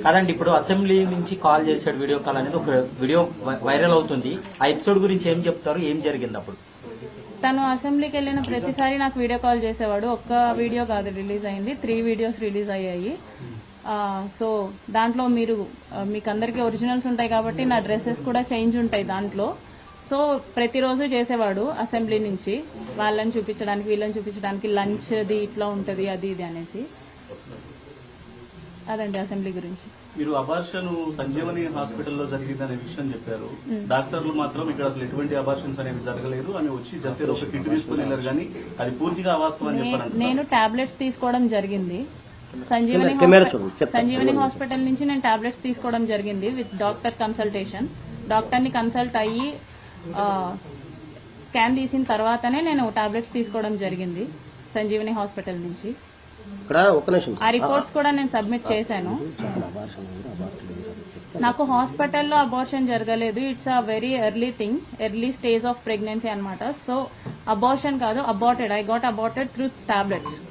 కాదండి, ఇప్పుడు అసెంబ్లీ నుంచి కాల్ చేశాడు, వీడియో కాల్ అనేది ఒక వీడియో వైరల్ అవుతుంది. ఆ ఎపిసోడ్ గురించి ఏం చెప్తారు, ఏం జరిగింది అప్పుడు? తను అసెంబ్లీకి వెళ్ళిన ప్రతిసారి నాకు వీడియో కాల్ చేసేవాడు. ఒక్క వీడియో కాదు రిలీజ్ అయింది, 3 వీడియోస్ రిలీజ్ అయ్యాయి. సో దాంట్లో మీకు అందరికీ ఒరిజినల్స్ ఉంటాయి కాబట్టి నా డ్రెస్సెస్ కూడా చేంజ్ ఉంటాయి దాంట్లో. సో ప్రతిరోజు చేసేవాడు అసెంబ్లీ నుంచి, వాళ్ళని చూపించడానికి వీళ్ళని చూపించడానికి, లంచ్ది ఇట్లా ఉంటుంది అది ఇది అనేసి. అదండి అసెంబ్లీ గురించి. మీరు అబార్షన్ సంజీవని హాస్పిటల్లో జరిగిందనే విషయం చెప్పారు. డాక్టర్లు మాత్రం ఇక్కడ అసలు ఎటువంటి అబార్షన్స్ అనేవి జరగలేదు అని వచ్చి జస్ట్ ఏదో ఒక కిట్ తీసుకుని వెళ్ళారు, కానీ అది పూర్తిగా అవాస్తవం అని చెప్పారు. నేను టాబ్లెట్స్ తీసుకోవడం జరిగింది సంజీవని హాస్పిటల్ నుంచి. నేను టాబ్లెట్స్ తీసుకోవడం జరిగింది విత్ డాక్టర్ కన్సల్టేషన్. డాక్టర్ని కన్సల్ట్ అయ్యి స్కాన్ తీసిన తర్వాతనే నేను టాబ్లెట్స్ తీసుకోవడం జరిగింది సంజీవని హాస్పిటల్ నుంచి. ఆ రిపోర్ట్స్ కూడా నేను సబ్మిట్ చేశాను. నాకు హాస్పిటల్లో అబార్షన్ జరగలేదు. It's a very early thing, early stage of pregnancy అనమాట. సో అబార్షన్ కాదు, aborted. I got aborted through tablets.